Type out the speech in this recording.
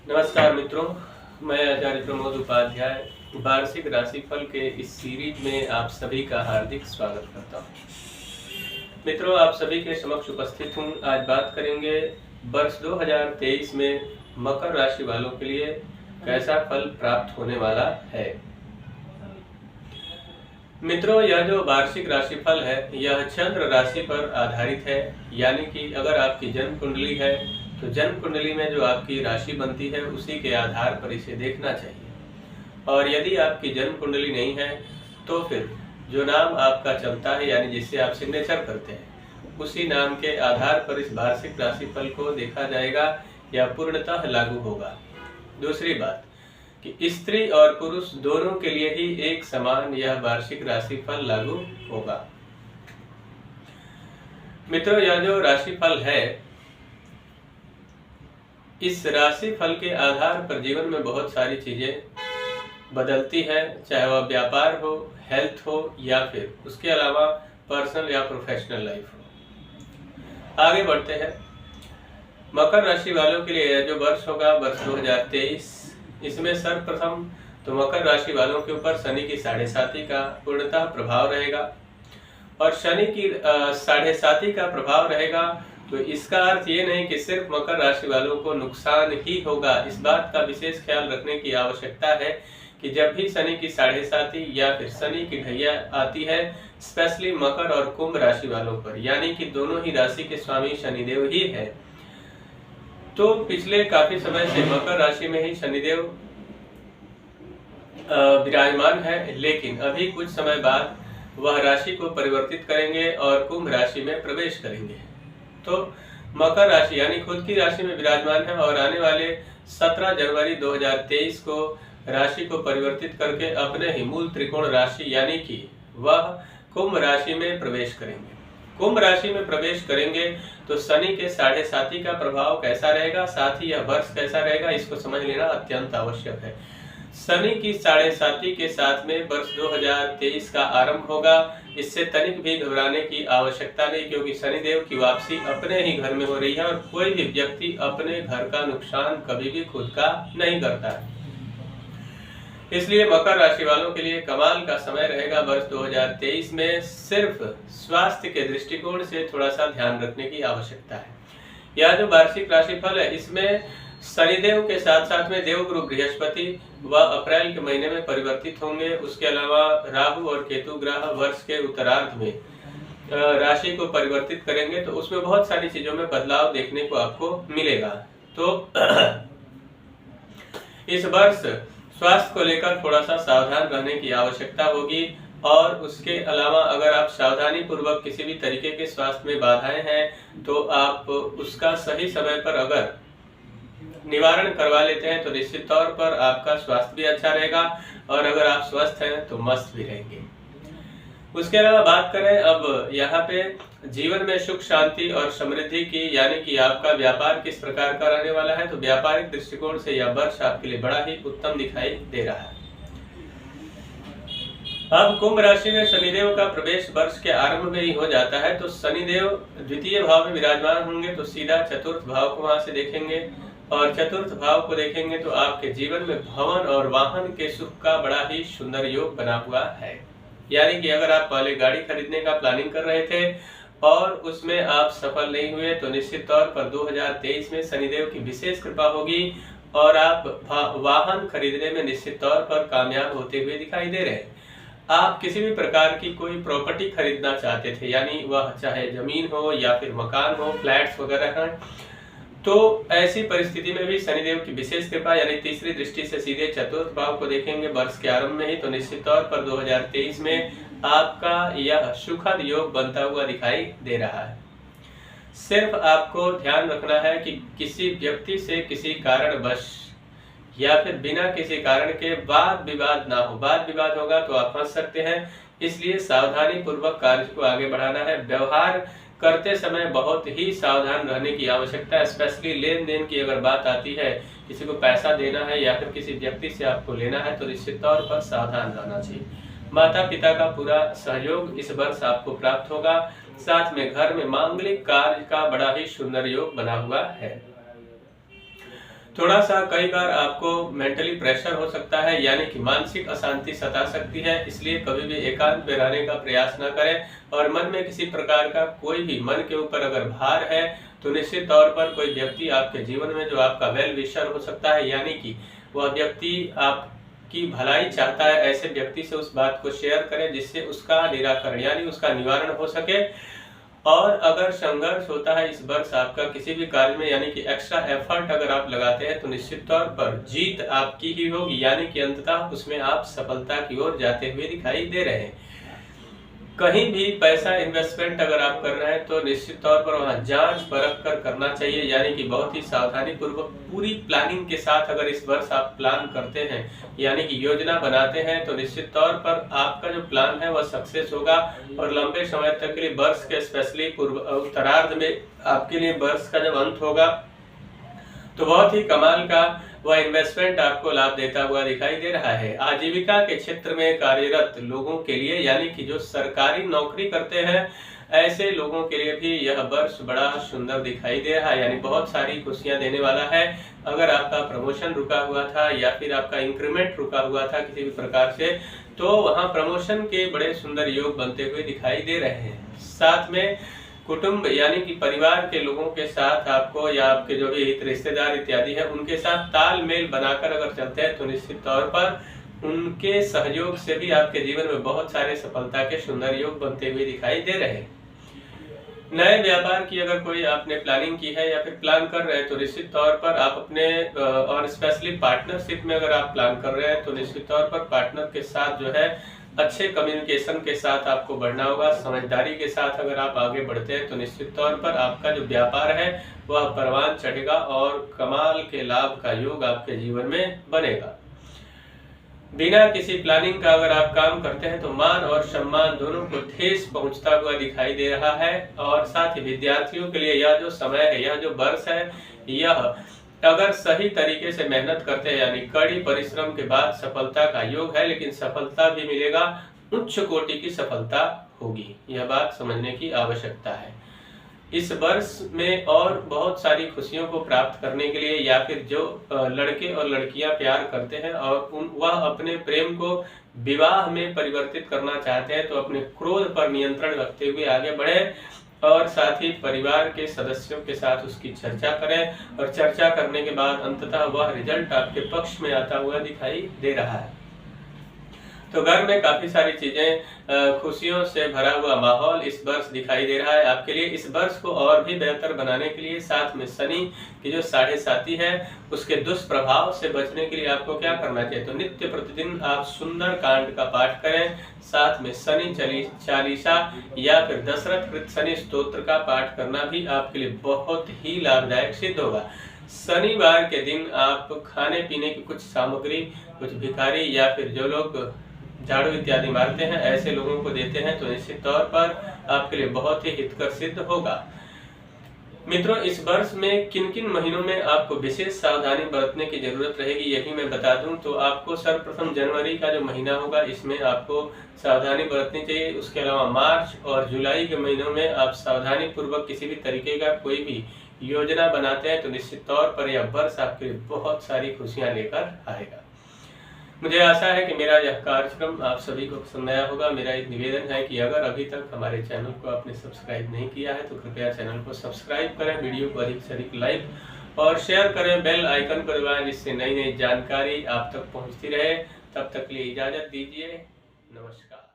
नमस्कार मित्रों, मैं आचार्य प्रमोद उपाध्याय वार्षिक राशिफल के इस सीरीज में आप सभी का हार्दिक स्वागत करता हूं। मित्रों, आप सभी के समक्ष उपस्थित हूं। आज बात करेंगे वर्ष 2023 में मकर राशि वालों के लिए कैसा फल प्राप्त होने वाला है। मित्रों, यह जो वार्षिक राशिफल है यह चंद्र राशि पर आधारित है, यानी कि अगर आपकी जन्म कुंडली है तो जन्म कुंडली में जो आपकी राशि बनती है उसी के आधार पर इसे देखना चाहिए। और यदि आपकी जन्म कुंडली नहीं है तो फिर जो नाम आपका चलता है, यानी जिससे आप सिग्नेचर करते हैं, उसी नाम के आधार पर इस वार्षिक राशिफल को देखा जाएगा या पूर्णतः लागू होगा। दूसरी बात कि स्त्री और पुरुष दोनों के लिए ही एक समान यह वार्षिक राशिफल लागू होगा। मित्रों, यह जो राशिफल है, इस राशिफल के आधार पर जीवन में बहुत सारी चीजें बदलती है, चाहे वह व्यापार हो, हेल्थ हो या फिर उसके अलावा पर्सनल या प्रोफेशनल लाइफ हो। आगे बढ़ते हैं। मकर राशि वालों के लिए जो वर्ष होगा वर्ष 2023, इसमें सर्वप्रथम तो मकर राशि वालों के ऊपर शनि की 7.5 का पूर्णतः प्रभाव रहेगा। और शनि की 7.5 का प्रभाव रहेगा तो इसका अर्थ ये नहीं कि सिर्फ मकर राशि वालों को नुकसान ही होगा। इस बात का विशेष ख्याल रखने की आवश्यकता है कि जब भी शनि की 7.5 या फिर शनि की ढैया आती है, स्पेशली मकर और कुंभ राशि वालों पर, यानी कि दोनों ही राशि के स्वामी शनिदेव ही है, तो पिछले काफी समय से मकर राशि में ही शनिदेव विराजमान है, लेकिन अभी कुछ समय बाद वह राशि को परिवर्तित करेंगे और कुंभ राशि में प्रवेश करेंगे। तो मकर राशि यानी खुद की राशि में विराजमान है और आने वाले 17 जनवरी 2023 को राशि को परिवर्तित करके अपने ही मूल त्रिकोण राशि यानी कि वह कुंभ राशि में प्रवेश करेंगे। कुंभ राशि में प्रवेश करेंगे तो शनि के 7.5 का प्रभाव कैसा रहेगा, साथ ही यह वर्ष कैसा रहेगा, इसको समझ लेना अत्यंत आवश्यक है। शनि की 7.5 के साथ में वर्ष 2023 का आरंभ होगा। इससे तनिक भी घबराने की आवश्यकता नहीं, क्योंकि शनिदेव की वापसी अपने ही घर में हो रही है और कोई भी व्यक्ति अपने घर का नुकसान कभी भी खुद का नहीं करता है। इसलिए मकर राशि वालों के लिए कमाल का समय रहेगा वर्ष 2023 में। सिर्फ स्वास्थ्य के दृष्टिकोण से थोड़ा सा ध्यान रखने की आवश्यकता है। यह जो वार्षिक राशिफल है, इसमें शनिदेव के साथ साथ में देवगुरु बृहस्पति वह अप्रैल के महीने में परिवर्तित होंगे। उसके अलावा राहु और केतु ग्रह वर्ष के उत्तरार्ध में राशि को परिवर्तित करेंगे, तो उसमें बहुत सारी चीजों में बदलाव देखने को आपको मिलेगा। तो इस वर्ष स्वास्थ्य को लेकर थोड़ा सा सावधान रहने की आवश्यकता होगी। और उसके अलावा अगर आप सावधानी पूर्वक किसी भी तरीके के स्वास्थ्य में बाधाएं हैं तो आप उसका सही समय पर अगर निवारण करवा लेते हैं तो निश्चित तौर पर आपका स्वास्थ्य भी अच्छा रहेगा और अगर आप स्वस्थ हैं तो मस्त भी रहेंगे। उसके अलावा बात करें अब यहाँ पे जीवन में सुख शांति और समृद्धि की, यानी कि आपका व्यापार किस प्रकार का रहने वाला है, तो व्यापारिक दृष्टिकोण से यह वर्ष आपके लिए बड़ा ही उत्तम दिखाई दे रहा है। अब कुंभ राशि में शनिदेव का प्रवेश वर्ष के आरंभ में ही हो जाता है, तो शनिदेव द्वितीय भाव में विराजमान होंगे तो सीधा चतुर्थ भाव को वहां से देखेंगे और चतुर्थ भाव को देखेंगे तो आपके जीवन में भवन और वाहन के सुख का बड़ा ही सुंदर योग बना हुआ है। यानी कि अगर आप पहले गाड़ी खरीदने का प्लानिंग कर रहे थे और उसमें आप सफल नहीं हुए तो निश्चित तौर पर 2023 में शनिदेव की विशेष कृपा होगी और आप वाहन खरीदने में निश्चित तौर पर कामयाब होते हुए दिखाई दे रहे हैं। आप किसी भी प्रकार की कोई प्रॉपर्टी खरीदना चाहते थे, यानी वह चाहे जमीन हो या फिर मकान हो, फ्लैट्स वगैरह हैं, तो ऐसी परिस्थिति में भी शनिदेव की विशेष कृपा यानी तीसरी दृष्टि से सीधे चतुर्थ भाव को देखेंगे वर्ष के आरंभ में ही, तो निश्चित तौर पर 2023 में आपका यह सुखद योग बनता हुआ दिखाई दे रहा है। सिर्फ आपको ध्यान रखना है कि किसी व्यक्ति से किसी कारणवश या फिर बिना किसी कारण के वाद विवाद ना हो। वाद विवाद होगा तो आप फंस सकते हैं, इसलिए सावधानी पूर्वक कार्य को आगे बढ़ाना है। व्यवहार करते समय बहुत ही सावधान रहने की आवश्यकता है। स्पेशली लेन देन की अगर बात आती है, किसी को पैसा देना है या फिर किसी व्यक्ति से आपको लेना है, तो निश्चित तौर पर सावधान रहना चाहिए। माता पिता का पूरा सहयोग इस वर्ष आपको प्राप्त होगा। साथ में घर में मांगलिक कार्य का बड़ा ही सुंदर योग बना हुआ है। थोड़ा सा कई बार आपको मेंटली प्रेशर हो सकता है, यानी कि मानसिक अशांति सता सकती है। इसलिए कभी भी एकांत में रहने का प्रयास न करें और मन में किसी प्रकार का कोई भी मन के ऊपर अगर भार है तो निश्चित तौर पर कोई व्यक्ति आपके जीवन में जो आपका वेल विशर हो सकता है, यानी कि वह व्यक्ति आपकी भलाई चाहता है, ऐसे व्यक्ति से उस बात को शेयर करें जिससे उसका निराकरण यानी उसका निवारण हो सके। और अगर संघर्ष होता है इस वर्ष आपका किसी भी कार्य में, यानी कि एक्स्ट्रा एफर्ट अगर आप लगाते हैं तो निश्चित तौर पर जीत आपकी ही होगी, यानी कि अंततः उसमें आप सफलता की ओर जाते हुए दिखाई दे रहे हैं। कहीं भी पैसा इन्वेस्टमेंट अगर आप कर रहे हैं तो निश्चित तौर पर वहां जांच परख कर करना चाहिए, यानी कि बहुत ही सावधानी पूर्वक पूरी प्लानिंग के साथ अगर इस वर्ष आप प्लान करते हैं यानी कि योजना बनाते हैं तो निश्चित तौर पर आपका जो प्लान है वह सक्सेस होगा। और लंबे समय तक के लिए वर्ष के स्पेशली उत्तरार्ध में आपके लिए वर्ष का जब अंत होगा तो बहुत ही कमाल का वह इन्वेस्टमेंट आपको लाभ देता हुआ दिखाई दे रहा है। आजीविका के क्षेत्र में कार्यरत लोगों के लिए, यानी कि जो सरकारी नौकरी करते हैं ऐसे लोगों के लिए भी यह वर्ष बड़ा सुंदर दिखाई दे रहा है, यानी बहुत सारी खुशियां देने वाला है। अगर आपका प्रमोशन रुका हुआ था या फिर आपका इंक्रीमेंट रुका हुआ था किसी भी प्रकार से, तो वहां प्रमोशन के बड़े सुंदर योग बनते हुए दिखाई दे रहे हैं। साथ में कुटुंब यानी कि परिवार के लोगों के साथ आपको या आपके जो भी हित रिश्तेदार इत्यादि है उनके साथ तालमेल बनाकर अगर चलते हैं तो निश्चित तौर पर उनके सहयोग से भी आपके जीवन में बहुत सारे सफलता के सुंदर योग बनते हुए दिखाई दे रहे हैं। नए व्यापार की अगर कोई आपने प्लानिंग की है या फिर प्लान कर रहे हैं तो निश्चित तौर पर आप अपने और स्पेशली पार्टनरशिप में अगर आप प्लान कर रहे हैं तो निश्चित तौर पर पार्टनर के साथ जो है अच्छे कम्युनिकेशन के साथ आपको बढ़ना होगा। समझदारी के साथ अगर आप आगे बढ़ते हैं तो निश्चित तौर पर आपका जो व्यापार है वह परवान चढ़ेगा और कमाल के लाभ का योग आपके जीवन में बनेगा। बिना किसी प्लानिंग का अगर आप काम करते हैं तो मान और सम्मान दोनों को ठेस पहुंचता हुआ दिखाई दे रहा है। और साथ ही विद्यार्थियों के लिए यह जो समय है, यह जो वर्ष है, यह अगर सही तरीके से मेहनत करते हैं यानी कड़ी परिश्रम के बाद सफलता का योग है, लेकिन सफलता भी मिलेगा, उच्च कोटि की सफलता होगी। यह बात समझने की आवश्यकता है। इस वर्ष में और बहुत सारी खुशियों को प्राप्त करने के लिए या फिर जो लड़के और लड़कियां प्यार करते हैं और वह अपने प्रेम को विवाह में परिवर्तित करना चाहते हैं तो अपने क्रोध पर नियंत्रण रखते हुए आगे बढ़े और साथ ही परिवार के सदस्यों के साथ उसकी चर्चा करें और चर्चा करने के बाद अंततः वह रिजल्ट आपके पक्ष में आता हुआ दिखाई दे रहा है। तो घर में काफी सारी चीजें, खुशियों से भरा हुआ माहौल इस वर्ष दिखाई दे रहा है आपके लिए। इस वर्ष को और भी बेहतर बनाने के लिए साथ में शनि की जो 7.5 है उसके दुष्प्रभाव से बचने के लिए आपको क्या करना चाहिए, तो नित्य प्रतिदिन आप सुंदर कांड का पाठ करें, साथ में शनि चालीसा या फिर दशरथ कृत शनि स्तोत्र का पाठ करना भी आपके लिए बहुत ही लाभदायक सिद्ध होगा। शनिवार के दिन आप खाने पीने की कुछ सामग्री कुछ भिखारी या फिर जो लोग झाड़ू इत्यादि मारते हैं ऐसे लोगों को देते हैं तो निश्चित तौर पर आपके लिए बहुत ही हितकर सिद्ध होगा। मित्रों, इस वर्ष में किन किन महीनों में आपको विशेष सावधानी बरतने की जरूरत रहेगी यही मैं बता दूं। तो आपको सर्वप्रथम जनवरी का जो महीना होगा इसमें आपको सावधानी बरतनी चाहिए। उसके अलावा मार्च और जुलाई के महीनों में आप सावधानी पूर्वक किसी भी तरीके का कोई भी योजना बनाते हैं तो निश्चित तौर पर यह वर्ष आपके लिए बहुत सारी खुशियां लेकर आएगा। मुझे आशा है कि मेरा यह कार्यक्रम आप सभी को पसंद आया होगा। मेरा एक निवेदन है कि अगर अभी तक हमारे चैनल को आपने सब्सक्राइब नहीं किया है तो कृपया चैनल को सब्सक्राइब करें, वीडियो को अधिक से अधिक लाइक और शेयर करें, बेल आइकन को दबाएं जिससे नई नई जानकारी आप तक पहुंचती रहे। तब तक के लिए इजाजत दीजिए। नमस्कार।